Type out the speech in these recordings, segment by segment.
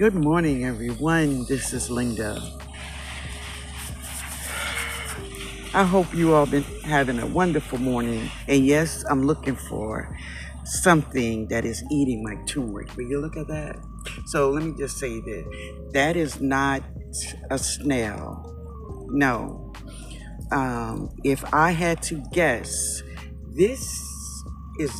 Good morning, everyone. This is Linda. I hope you all been having a wonderful morning. And yes, I'm looking for something that is eating my turmeric. Will you look at that? So let me just say that is not a snail. No. If I had to guess, this is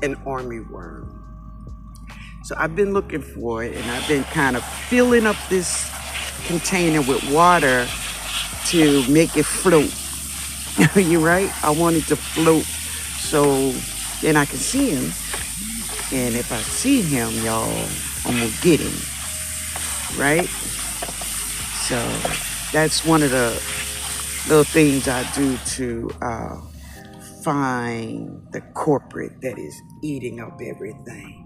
an army worm. So I've been looking for it, and I've been kind of filling up this container with water to make it float. You're right. I want it to float so then I can see him. And if I see him, y'all, I'm going to get him. Right? So that's one of the little things I do to find the corporate that is eating up everything.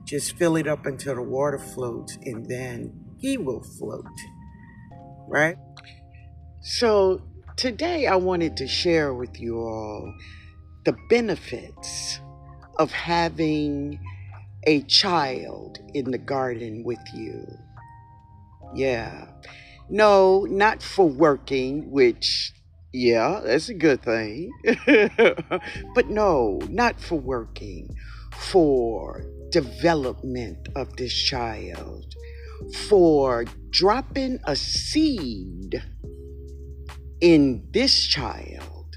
Just fill it up until the water floats, and then he will float, right? So today I wanted to share with you all the benefits of having a child in the garden with you. Yeah. No, not for working, which, yeah, that's a good thing. But no, not for working, for development of this child, for dropping a seed in this child.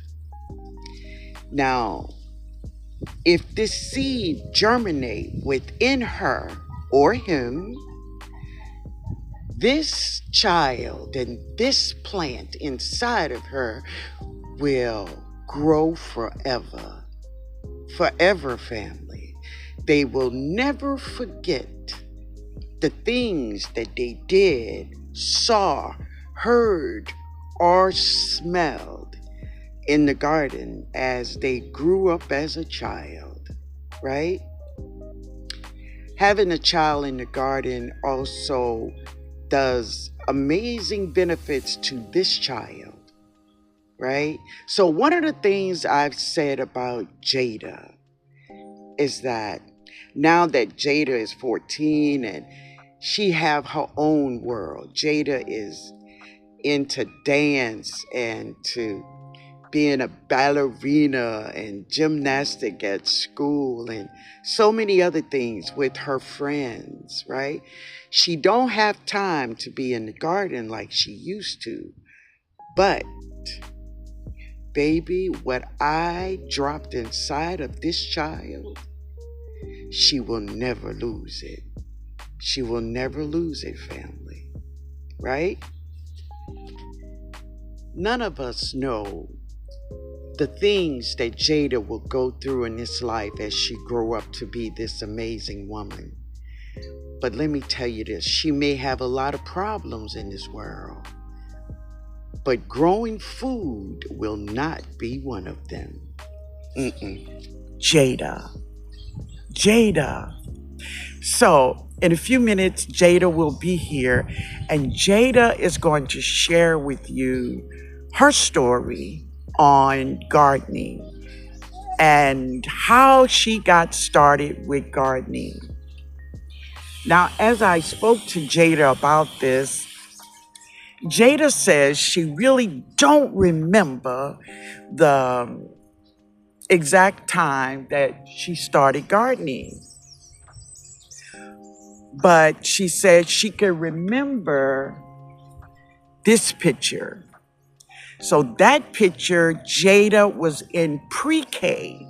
Now, if this seed germinate within her or him, this child and this plant inside of her will grow forever. Forever, family. They will never forget the things that they did, saw, heard, or smelled in the garden as they grew up as a child, right? Having a child in the garden also does amazing benefits to this child, right? So one of the things I've said about Jada is that now that Jada is 14 and she have her own world, Jada is into dance and to being a ballerina and gymnastic at school and so many other things with her friends, right? She don't have time to be in the garden like she used to. But, baby, what I dropped inside of this child, she will never lose it. She will never lose it, family. Right? None of us know the things that Jada will go through in this life as she grow up to be this amazing woman. But let me tell you this, she may have a lot of problems in this world, but growing food will not be one of them. Jada. So in a few minutes, Jada will be here, and Jada is going to share with you her story on gardening and how she got started with gardening. Now, as I spoke to Jada about this, Jada says she really don't remember the exact time that she started gardening. But she said she could remember this picture. So that picture, Jada was in pre-K.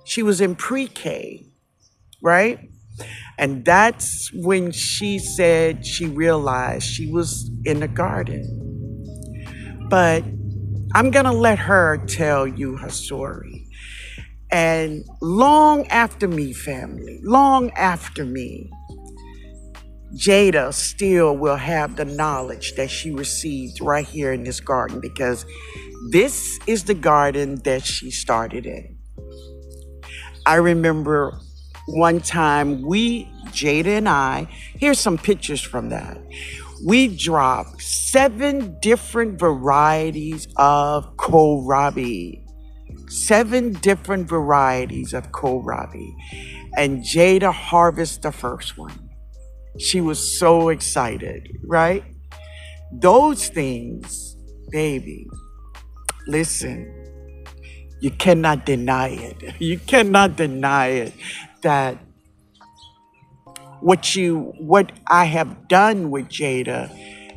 She was in pre-K, right? And that's when she said she realized she was in the garden. But I'm going to let her tell you her story. And long after me, family, long after me, Jada still will have the knowledge that she received right here in this garden, because this is the garden that she started in. I remember one time Jada and I, here's some pictures from that. We dropped 7 different varieties of kohlrabi. 7 different varieties of kohlrabi. and Jada harvested the first one. She was so excited, right? Those things, baby, listen, you cannot deny it. You cannot deny it that what I have done with Jada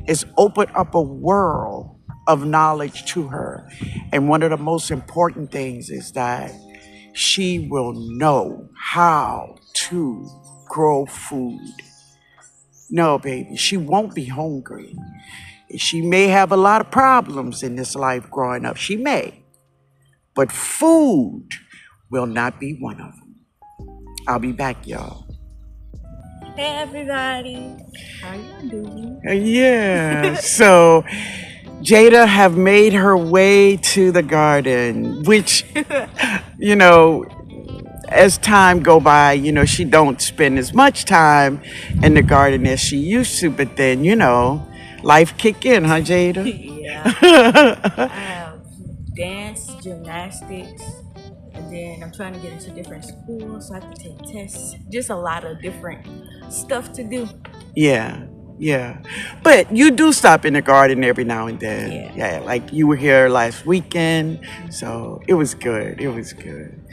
is open up a world of knowledge to her. And one of the most important things is that she will know how to grow food. No, baby, she won't be hungry. She may have a lot of problems in this life growing up. She may. But food will not be one of them. I'll be back, y'all. Hey everybody, how you doing? Yeah. So Jada have made her way to the garden, which, you know, as time go by, she don't spend as much time in the garden as she used to. But then, life kick in, huh, Jada? Yeah, I have dance, gymnastics, and then I'm trying to get into different schools, so I have to take tests. Just a lot of different stuff to do. Yeah, yeah. But you do stop in the garden every now and then. Yeah. Yeah, like you were here last weekend, so it was good. It was good.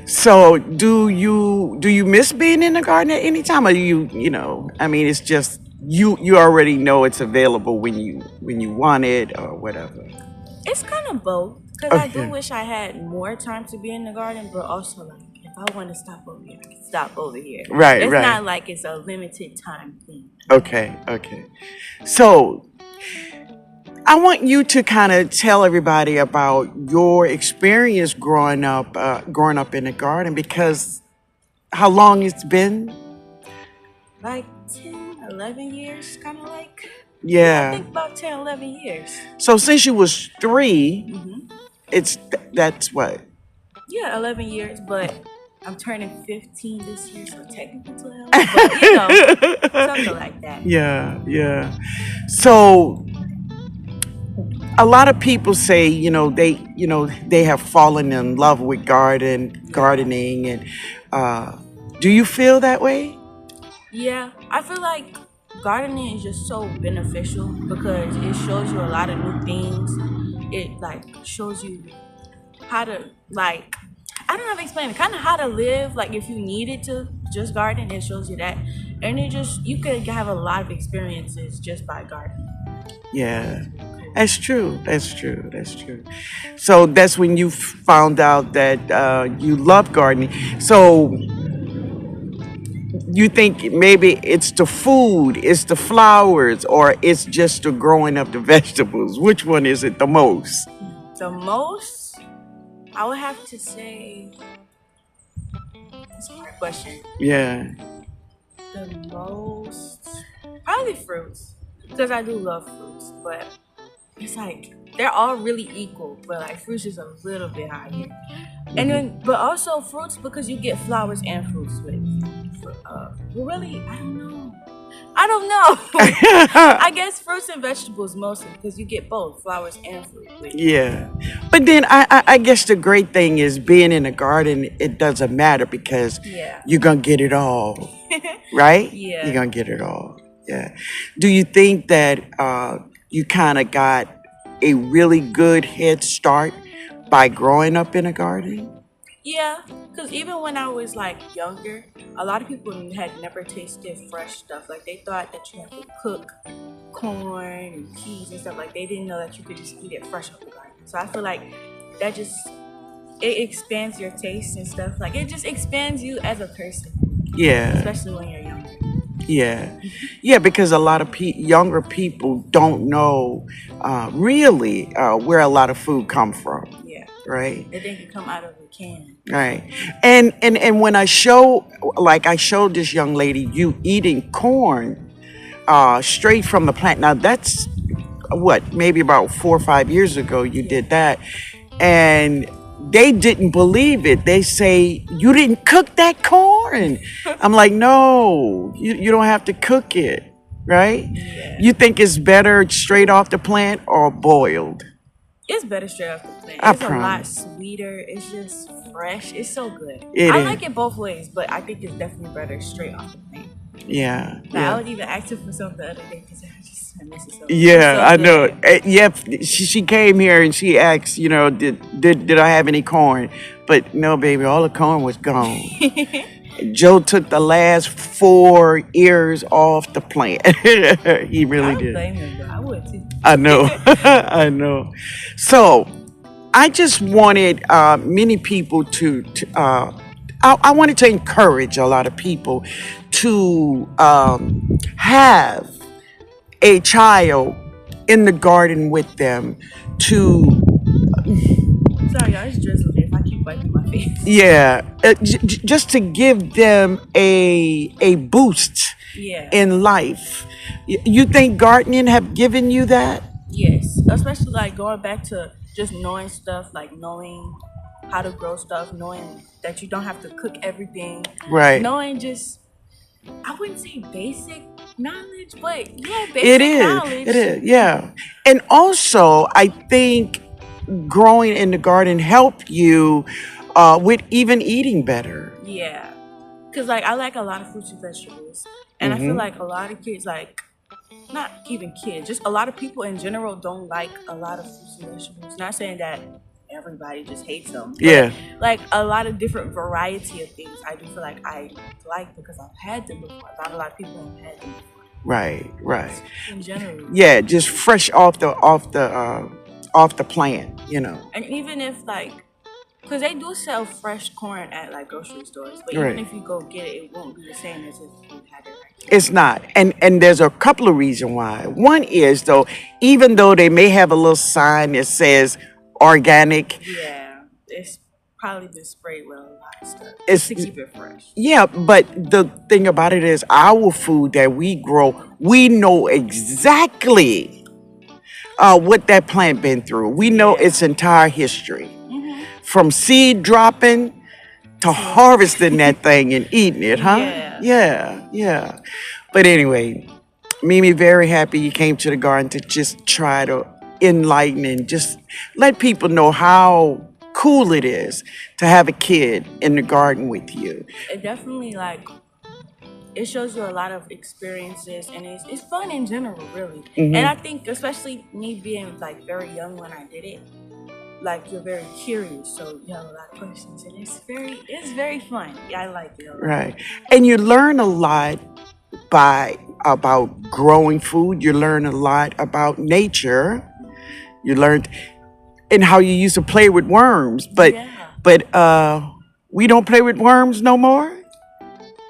So do you miss being in the garden at any time, or I mean, it's just you already know it's available when you want it or whatever. It's kind of both, because I do wish I had more time to be in the garden, but also like if I want to stop over here, I can stop over here. Right, It's right. not like it's a limited time thing. Okay, okay. So I want you to kind of tell everybody about your experience growing up in the garden, because how long it's been? Like 10, 11 years, kind of like. I Yeah. think about 10, 11 years. So since you was 3, Mm-hmm. that's what? Yeah, 11 years, but I'm turning 15 this year, so technically 12. But, something like that. Yeah, yeah. So a lot of people say, they have fallen in love with gardening, and do you feel that way? Yeah, I feel like gardening is just so beneficial because it shows you a lot of new things. It, like, shows you how to, like, I don't know how to explain it, kind of how to live. Like, if you needed to just garden, it shows you that. And you could have a lot of experiences just by gardening. Yeah, that's true. That's true. That's true. So that's when you found out that you love gardening. So you think maybe it's the food, it's the flowers, or it's just the growing of the vegetables? Which one is it the most? The most, I would have to say, it's a hard question. Yeah. The most, probably fruits, because I do love fruits, but it's like they're all really equal, but like fruits is a little bit higher. And then, but also fruits, because you get flowers and fruits with. Well, really, I don't know. I guess fruits and vegetables mostly, because you get both flowers and fruit with. Yeah. But then I guess the great thing is being in a garden, it doesn't matter because Yeah. you're going to get it all, right? Yeah. You're going to get it all. Yeah. Do you think that you kind of got a really good head start by growing up in a garden? Yeah, because even when I was like younger, a lot of people had never tasted fresh stuff. Like they thought that you had to cook corn and peas and stuff. Like they didn't know that you could just eat it fresh off the garden. So I feel like that just, it expands your taste and stuff. Like it just expands you as a person, Yeah. especially when you're younger. Yeah, yeah, because a lot of younger people don't know really where a lot of food come from, Yeah, right? they think it come out of a can. Right, and when I showed this young lady you eating corn straight from the plant. Now that's what, maybe about 4 or 5 years ago you did that, and they didn't believe it. They say, "You didn't cook that corn." I'm like, "No, you don't have to cook it, right?" Yeah. You think it's better straight off the plant or boiled? It's better straight off the plant. I It's a lot promise. sweeter. It's just fresh. It's so good. It I is. like it both ways, but I think it's definitely better straight off the plant. Yeah, Like, I yeah. was even asking for some the other day because I miss it so. It's Yeah, so I know. good. Yep, she came here and she asked, did I have any corn? But no, baby, all the corn was gone. Joe took the last 4 ears off the plant. He really I don't did. blame him, but I would too. I know. I know. So I just wanted many people I wanted to encourage a lot of people to have a child in the garden with them to, Sorry, y'all. It's drizzling. If I keep wiping my face. yeah, just to give them a boost Yeah. in life. You think gardening have given you that? Yes, especially like going back to just knowing stuff, like knowing how to grow stuff, knowing that you don't have to cook everything, Right. knowing just, I wouldn't say basic knowledge, but yeah, It basic is. knowledge. It is. Yeah. And also, I think growing in the garden help you with even eating better. Yeah, because like I like a lot of fruits and vegetables, and I feel like a lot of kids, like not even kids, just a lot of people in general don't like a lot of fruits and vegetables. Not saying that everybody just hates them, but Yeah. like a lot of different variety of things I do feel like I like because I've had them before. Not a lot of people have had them before Right. in general. Yeah, just fresh off the plant. And even if like, because they do sell fresh corn at like grocery stores, but Right. even if you go get it, it won't be the same as if you had it right here. It's not. And there's a couple of reasons why. One is though, even though they may have a little sign that says organic, Yeah, it's probably been sprayed with a lot of stuff It's- to keep it fresh. yeah, but the thing about it is our food that we grow, we know exactly what that plant been through. We know Yeah. its entire history. From seed dropping to harvesting that thing and eating it, huh? Yeah. But anyway, Mimi, very happy you came to the garden to just try to enlighten and just let people know how cool it is to have a kid in the garden with you. It definitely like, it shows you a lot of experiences, and it's fun in general, really. And I think especially me being like very young when I did it, like you're very curious, so you have a lot of questions, and it's very fun. Yeah, I like it a lot. Right. And you learn a lot about growing food. You learn a lot about nature. You learned and how you used to play with worms. But we don't play with worms no more.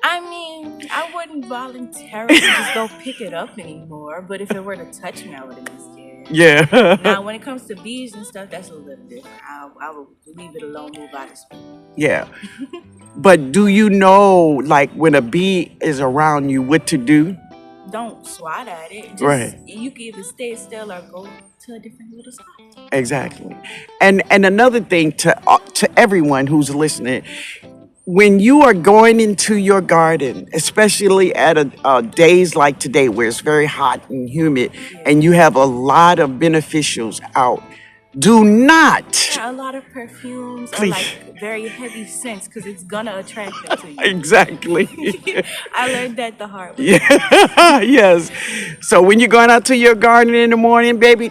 I mean, I wouldn't voluntarily just go pick it up anymore, but if it were to touch me, I wouldn't be scared. Yeah. Now, when it comes to bees and stuff, that's a little different. I would leave it alone, move out of space. Yeah. But do you know, like, when a bee is around you, what to do? Don't swat at it. Just, Right. You can either stay still or go to a different little spot. Exactly. And another thing to everyone who's listening, when you are going into your garden, especially at days like today where it's very hot and humid and you have a lot of beneficials out, do not. A lot of perfumes or Please. like very heavy scents because it's gonna attract them to you. Exactly. I learned that the hard way. Yeah. Yes. So when you're going out to your garden in the morning, baby,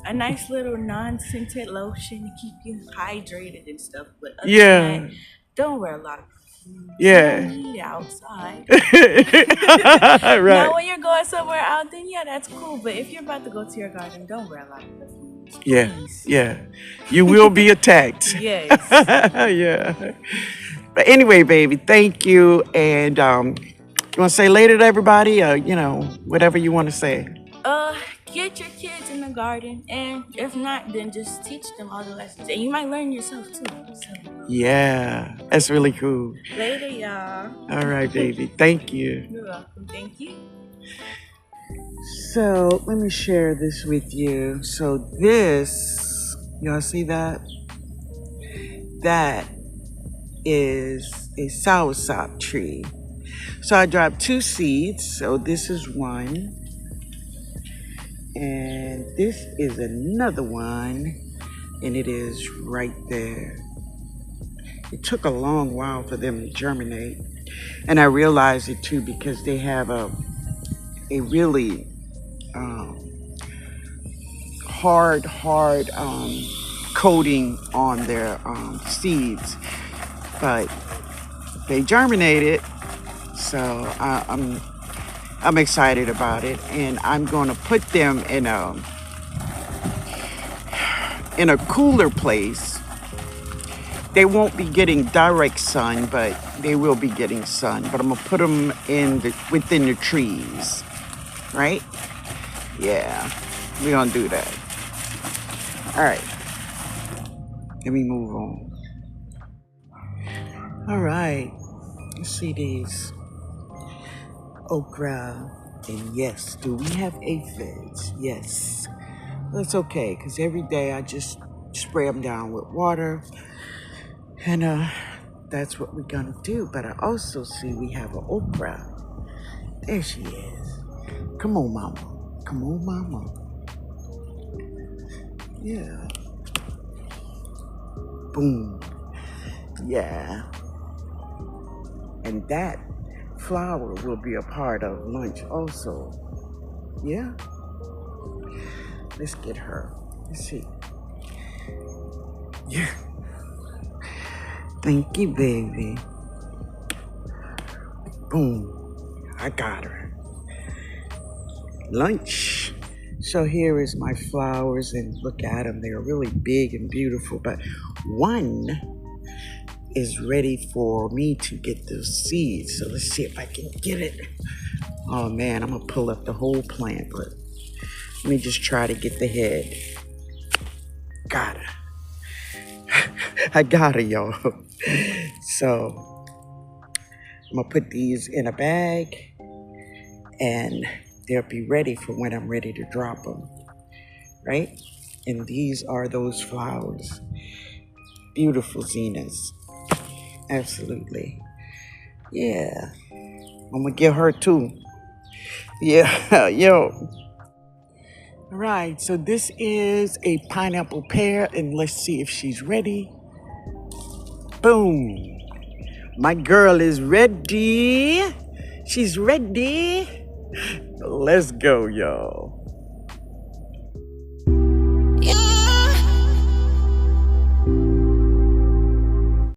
A nice little non-scented lotion to keep you hydrated and stuff. But other Yeah. than that, don't wear a lot of perfume. Yeah. You don't need it outside. Right. Now, when you're going somewhere out, then yeah, that's cool. But if you're about to go to your garden, don't wear a lot of perfumes. Yeah. Please. Yeah. You will be attacked. Yes. Yeah. But anyway, baby, thank you. And you want to say later to everybody, whatever you want to say. Get your kids in the garden, and if not, then just teach them all the lessons, and you might learn yourself too. So. Yeah, that's really cool. Later, y'all. All right, baby. Thank you. You're welcome. Thank you. So let me share this with you. So this, y'all see that? That is a soursop tree. So I dropped 2 seeds. So this is one. And this is another one, and it is right there. It took a long while for them to germinate. And I realized it too because they have a really hard coating on their seeds. But they germinated, so I'm excited about it, and I'm going to put them in a cooler place. They won't be getting direct sun, but they will be getting sun. But I'm gonna put them within the trees, right? Yeah, we're gonna do that. All right, let me move on. All right, let's see these okra. And yes, do we have aphids? Yes. That's okay, because every day I just spray them down with water. And that's what we're gonna do. But I also see we have an okra. There she is. Come on, mama. Come on, mama. Yeah. Boom. Yeah. And that flower will be a part of lunch also. Yeah. Let's get her. Let's see. Yeah. Thank you, baby. Boom. I got her. Lunch. So here is my flowers, and look at them. They're really big and beautiful, but one is ready for me to get the seeds. So let's see if I can get it. Oh man, I'm gonna pull up the whole plant, but let me just try to get the head. Got her. I got her, y'all. So I'm gonna put these in a bag, and they'll be ready for when I'm ready to drop them, right? And these are those flowers. Beautiful zeniths. Absolutely. Yeah. I'm gonna get her too. Yeah, yo. All right, so this is a pineapple pear, and let's see if she's ready. Boom. My girl is ready. She's ready. Let's go, y'all.